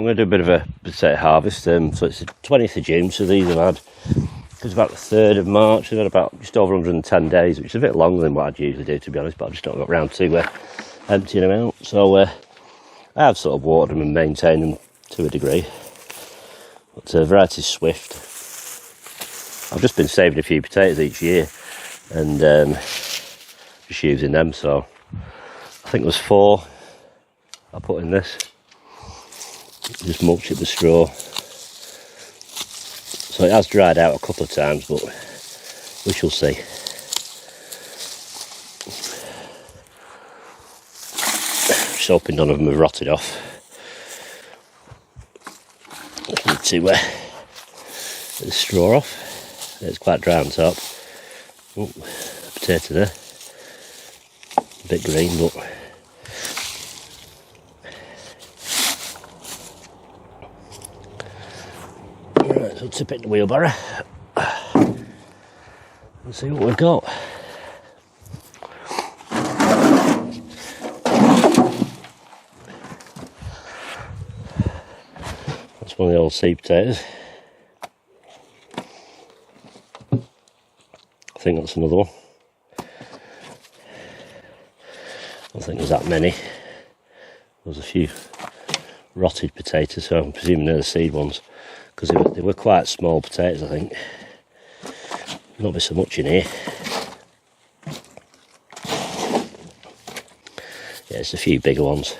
going to do a bit of a potato harvest. So it's the 20th of June, so these have had, it was about the 3rd of March, they've had about just over 110 days, which is a bit longer than what I'd usually do, to be honest, but I've just not got round to emptying them out. So I have sort of watered them and maintained them to a degree. But variety's Swift. I've just been saving a few potatoes each year and just using them, so I think there was 4 I put in this. Just mulch it with straw. So it has dried out a couple of times, but we shall see. Just hoping none of them have rotted off. Just need to get the straw off. It's quite dry on top. Oh, potato there. A bit green, but right, so tip it in the wheelbarrow and see what we've got. That's one of the old seed potatoes. I think that's another one. I don't think there's that many. There's a few rotted potatoes, so I'm presuming they're the seed ones, because they were quite small potatoes, I think. Not be so much in here. Yeah, it's a few bigger ones.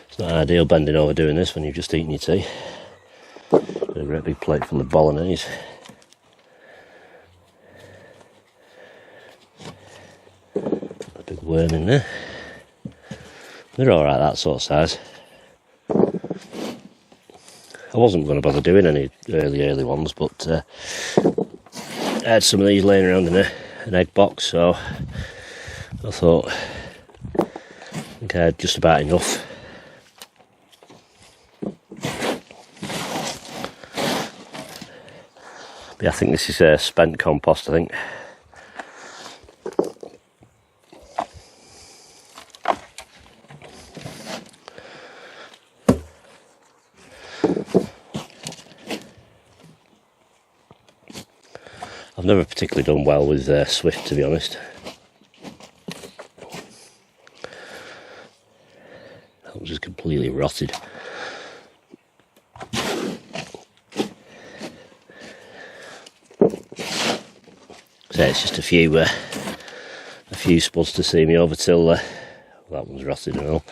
It's not ideal bending over doing this when you've just eaten your tea. Got a great big plate full of bolognese. A big worm in there. They're alright, that sort of size. I wasn't going to bother doing any early ones, but I had some of these laying around in an egg box, so I thought I think I had just about enough. But yeah, I think this is spent compost, I think. I've never particularly done well with Swift, to be honest. That was just completely rotted. So it's just a few spuds to see me over till that one's rotted and all.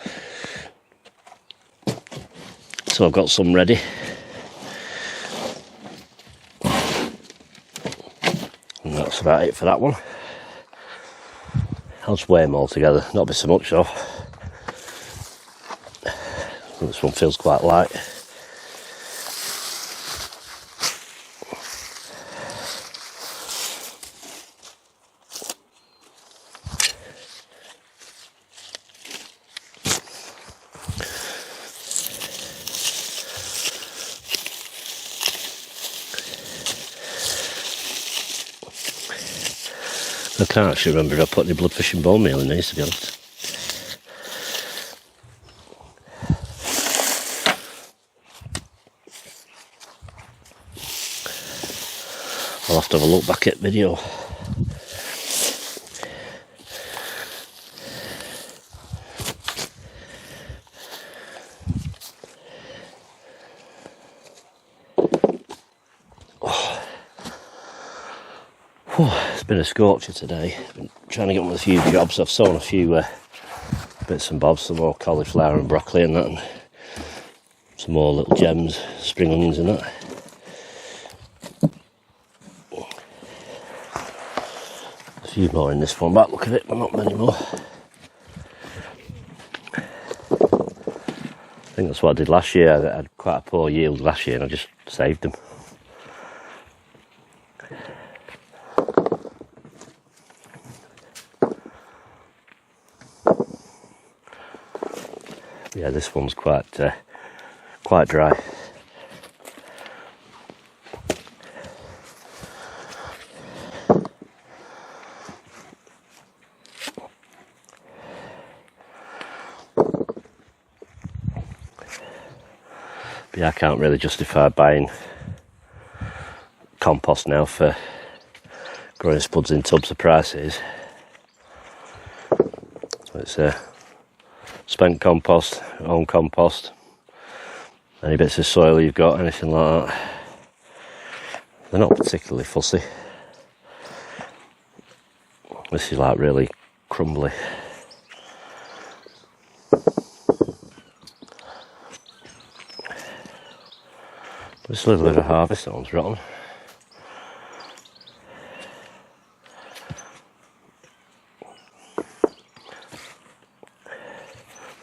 So I've got some ready. And that's about it for that one. I'll just weigh them all together, not be so much though. This one feels quite light. I can't actually remember if I put any bloodfish and bone meal in these, to be honest. I'll have to have a look back at video. It's been a scorcher today. Been trying to get on with a few jobs. I've sown a few bits and bobs, some more cauliflower and broccoli and that, and some more little gems, spring onions and that. A few more in this one back, look at it, but not many more. I think that's what I did last year. I had quite a poor yield last year and I just saved them. Yeah, this one's quite dry. But yeah, I can't really justify buying compost now for growing spuds in tubs. The price is. It's spent compost, own compost, any bits of soil you've got, anything like that. They're not particularly fussy. This is like really crumbly. Just a little bit of harvest, that one's rotten.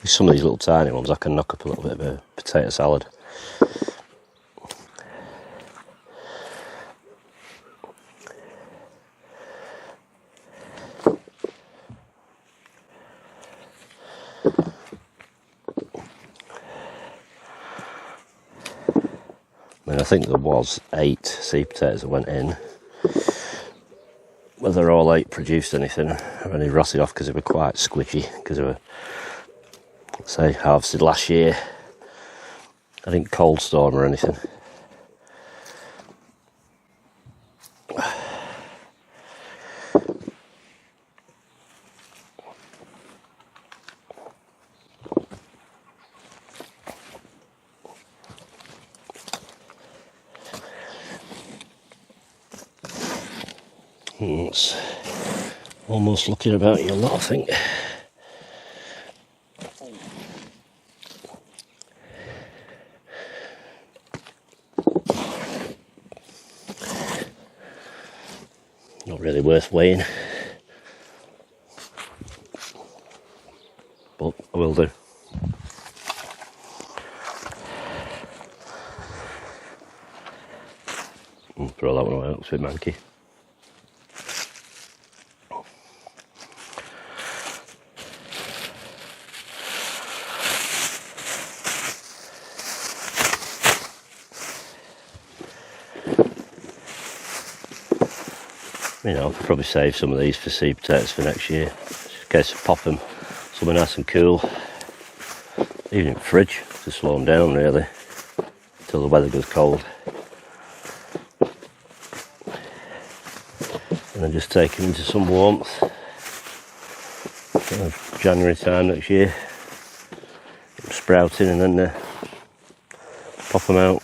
Some of these little tiny ones I can knock up a little bit of a potato salad. I mean, I think there was 8 seed potatoes that went in. Whether all 8 produced anything or any rotted off because they were quite squidgy, because they were, say, harvested last year. I didn't cold storm or anything. It's almost looking about your lot, I think. Not really worth weighing, but I will do. Throw that one away, looks a bit manky. You know, I'll probably save some of these for seed potatoes for next year. Just in case of pop them somewhere nice and cool. Even in the fridge, to slow them down really, until the weather goes cold. And then just take them into some warmth. January time next year. Get them sprouting and then pop them out.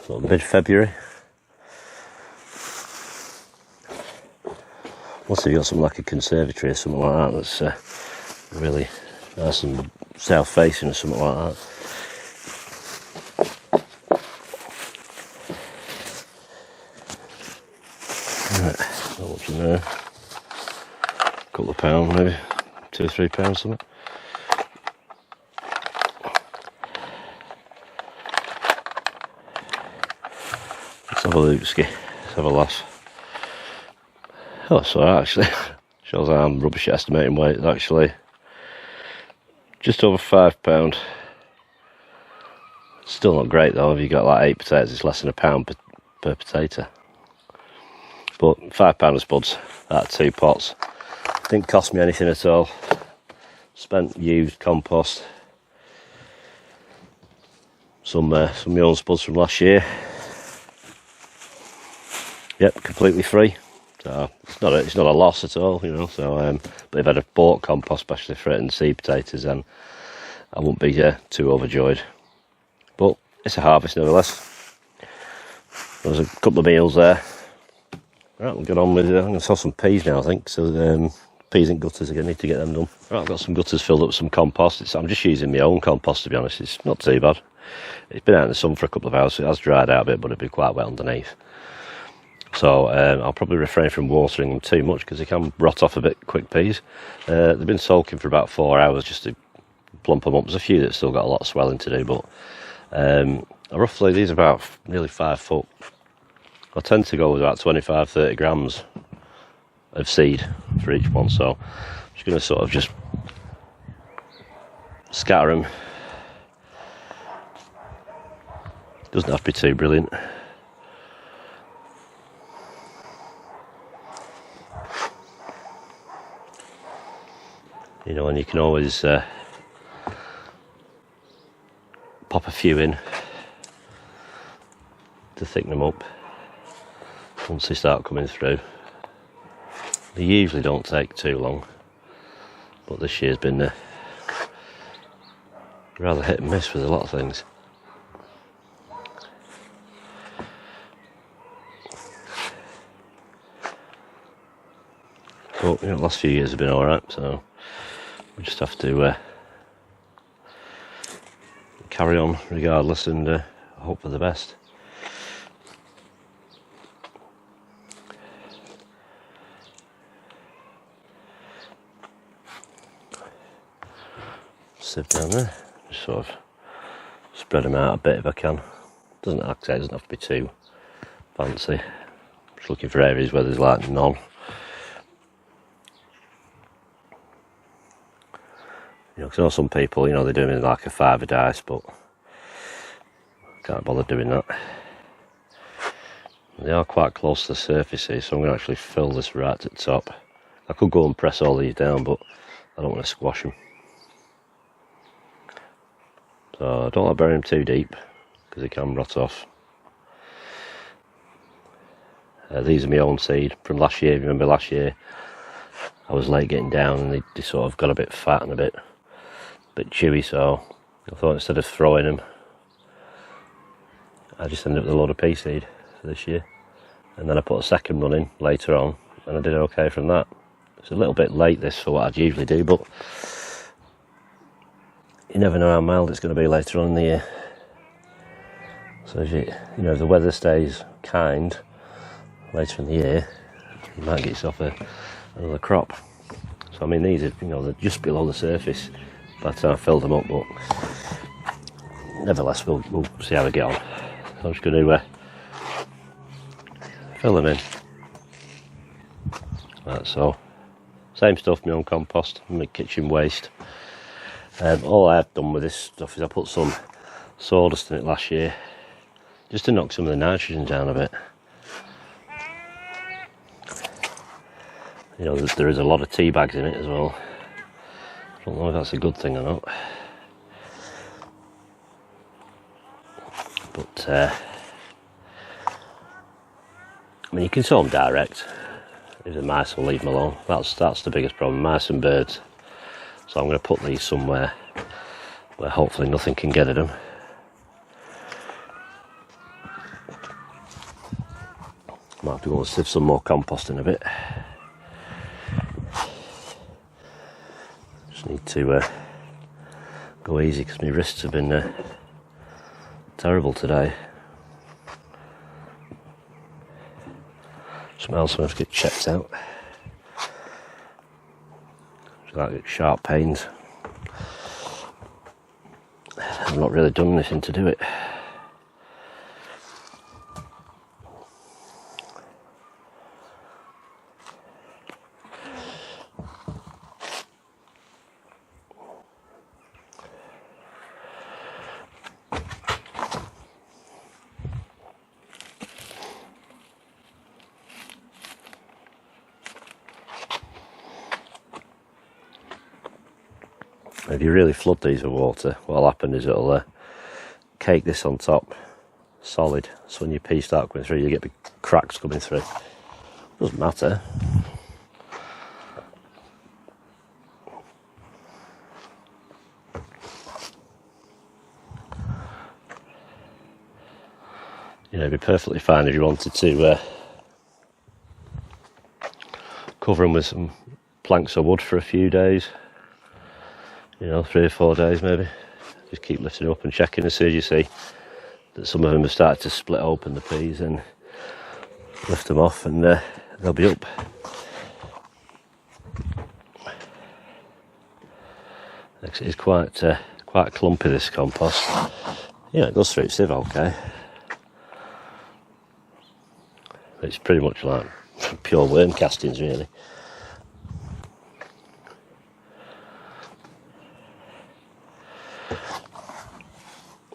Sort of mid-February. Once you've got something like a conservatory or something like that, that's really nice and south-facing or something like that. Right, not much in there. A couple of pounds, maybe 2 or 3 pounds, something. Let's have a look-ski. Let's have a laugh. Oh, so actually shows I'm rubbish at estimating weight. It's actually just over £5. Still not great though. If you got like 8 potatoes, it's less than £1 per potato. But £5 of spuds out of 2 pots. Didn't cost me anything at all. Spent used compost. Some of my own spuds from last year. Yep, completely free. So it's not a loss at all, you know. So, but if I'd have bought compost, especially for it and seed potatoes, then I wouldn't be too overjoyed. But it's a harvest nevertheless. There was a couple of meals there. Right, we'll get on with it. I'm going to sell some peas now, I think. So peas and gutters, I need to get them done. Right, I've got some gutters filled up with some compost. I'm just using my own compost, to be honest. It's not too bad. It's been out in the sun for a couple of hours, so it has dried out a bit, but it'll be quite wet underneath. So I'll probably refrain from watering them too much because they can rot off a bit quick, peas. They've been soaking for about 4 hours just to plump them up. There's a few that still got a lot of swelling to do, but roughly these are about nearly 5 foot. I tend to go with about 25-30 grams of seed for each one, so I'm just going to sort of just scatter them. Doesn't have to be too brilliant. You know, and you can always pop a few in to thicken them up once they start coming through. They usually don't take too long, but this year's been rather hit and miss with a lot of things. But the last few years have been alright, so we just have to carry on regardless and hope for the best. Sieve down there, just sort of spread them out a bit if I can. Doesn't have to be too fancy. Just looking for areas where there's like none. Because I know some people, they do them in like a 5 dice, but I can't bother doing that. They are quite close to the surfaces, so I'm going to actually fill this right to the top. I could go and press all these down, but I don't want to squash them. So I don't like burying them too deep, because they can rot off. These are my own seed from last year. Remember last year I was late getting down and they sort of got a bit fat and a bit chewy, so I thought instead of throwing them I just ended up with a load of pea seed for this year, and then I put a second run in later on and I did okay from that. It's a little bit late this for what I'd usually do, but you never know how mild it's going to be later on in the year. So if if the weather stays kind later in the year, you might get yourself another crop. So I mean, these are they're just below the surface by the time I filled them up, but nevertheless we'll see how we get on. So I'm just going to fill them in. Right, so same stuff, my own compost, my kitchen waste. All I have done with this stuff is I put some sawdust in it last year, just to knock some of the nitrogen down a bit. There is a lot of tea bags in it as well. I don't know if that's a good thing or not. But, I mean, you can sow them direct. If the mice will leave them alone. That's the biggest problem, mice and birds. So I'm going to put these somewhere where hopefully nothing can get at them. Might have to go and sieve some more compost in a bit. Just need to go easy because my wrists have been terrible today. Something else I have to get checked out. Like sharp pains. I've not really done anything to do it. If you really flood these with water, what'll happen is it'll cake this on top solid, so when your peas start coming through you get big cracks coming through. Doesn't matter. It'd be perfectly fine if you wanted to cover them with some planks of wood for a few days. 3 or 4 days maybe. Just keep lifting up and checking as soon as you see that some of them have started to split open, the peas, and lift them off and they'll be up. It's quite clumpy, this compost. It goes through sieve okay. It's pretty much like pure worm castings really.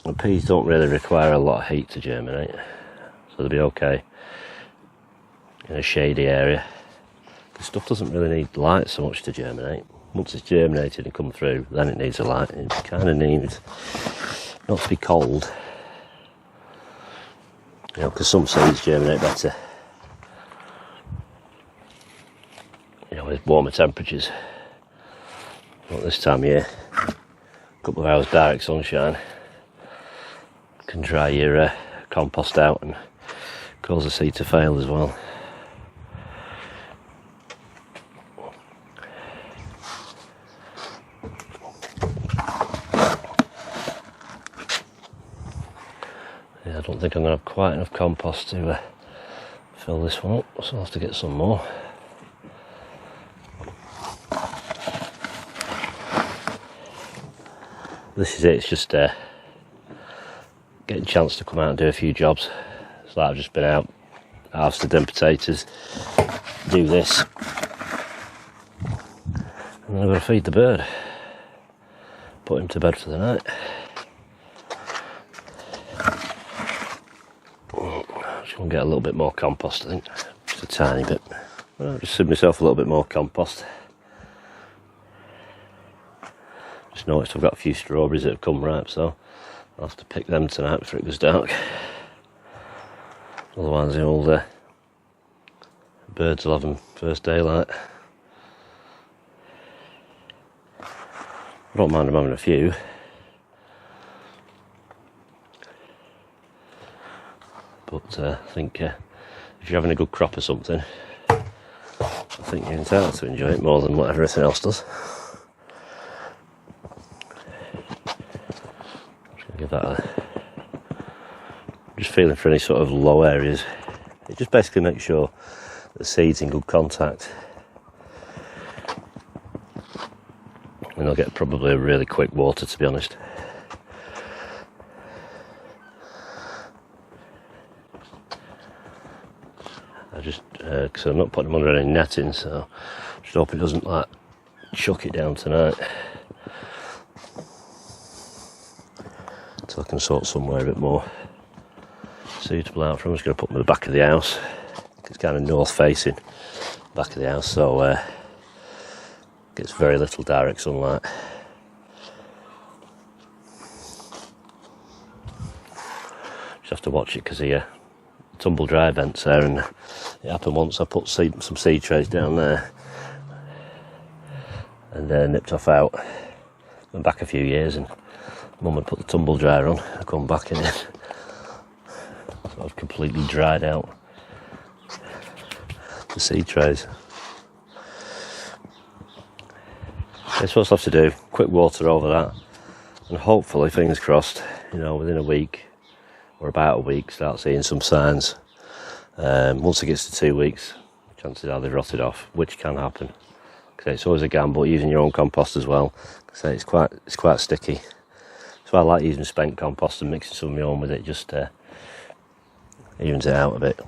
The peas don't really require a lot of heat to germinate, so they'll be okay in a shady area. The stuff doesn't really need light so much to germinate. Once it's germinated and come through, then it needs a light. It kind of needs not to be cold, you know, because some seeds germinate better, you know, with warmer temperatures. But this time of year, a couple of hours direct sunshine can dry your compost out and cause the seed to fail as well. Yeah, I don't think I'm going to have quite enough compost to fill this one up, so I'll have to get some more. This is it, it's just getting a chance to come out and do a few jobs. It's like I've just been out, harvested them potatoes, do this, and then I've got to feed the bird, put him to bed for the night. Just going to get a little bit more compost, I think, just a tiny bit. I'll just sieve myself a little bit more compost. Just noticed I've got a few strawberries that have come ripe, so I'll have to pick them tonight before it goes dark. Otherwise the old birds will have them first daylight. I don't mind them having a few. But I think if you're having a good crop or something, I think you're entitled to enjoy it more than what everything else does. Give that a, just feeling for any sort of low areas. It just basically makes sure the seed's in good contact, and I'll get probably a really quick water, to be honest. I just because I'm not putting them under any netting, so just hope it doesn't like chuck it down tonight. So I can sort somewhere a bit more suitable out for them. I'm just going to put them at the back of the house. It's kind of north facing, back of the house, so gets very little direct sunlight. Just have to watch it because the tumble dry vents there, and it happened once. I put some seed trays down there and nipped off out. Went back a few years and Mum had put the tumble dryer on. I come back in it, so I was completely dried out. The seed trays. That's what I have to do. Quick water over that, and hopefully, fingers crossed, you know, within a week or about a week, start seeing some signs. Once it gets to 2 weeks, chances are they've rotted off, which can happen. It's always a gamble using your own compost as well. It's quite sticky. So I like using spent compost and mixing some of my own with it, just evens it out a bit.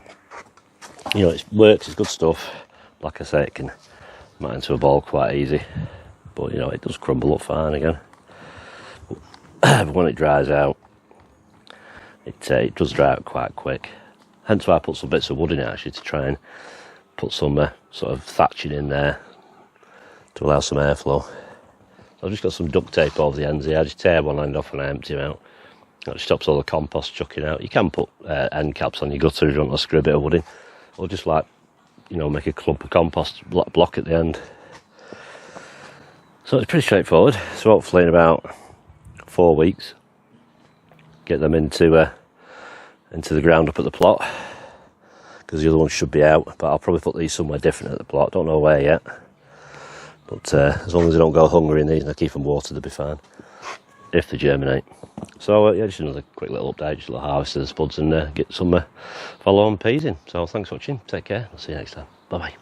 You know, it works, it's good stuff. Like I say, it can mat into a ball quite easy, but you know, it does crumble up fine again. But when it dries out, it does dry out quite quick. Hence why I put some bits of wood in it, actually, to try and put some sort of thatching in there to allow some airflow. So I've just got some duct tape over the ends here. I just tear one end off and I empty them out. That stops all the compost chucking out. You can put end caps on your gutter if you want to screw a bit of wood in, or just like, you know, make a clump of compost block at the end. So it's pretty straightforward. So hopefully in about 4 weeks, get them into the ground up at the plot, because the other ones should be out, but I'll probably put these somewhere different at the plot. Don't know where yet, but as long as they don't go hungry in these and I keep them watered, they'll be fine if they germinate. So yeah, just another quick little update, just a little harvest of the spuds, and get some follow on peas in. So thanks for watching, take care, I'll see you next time, bye bye.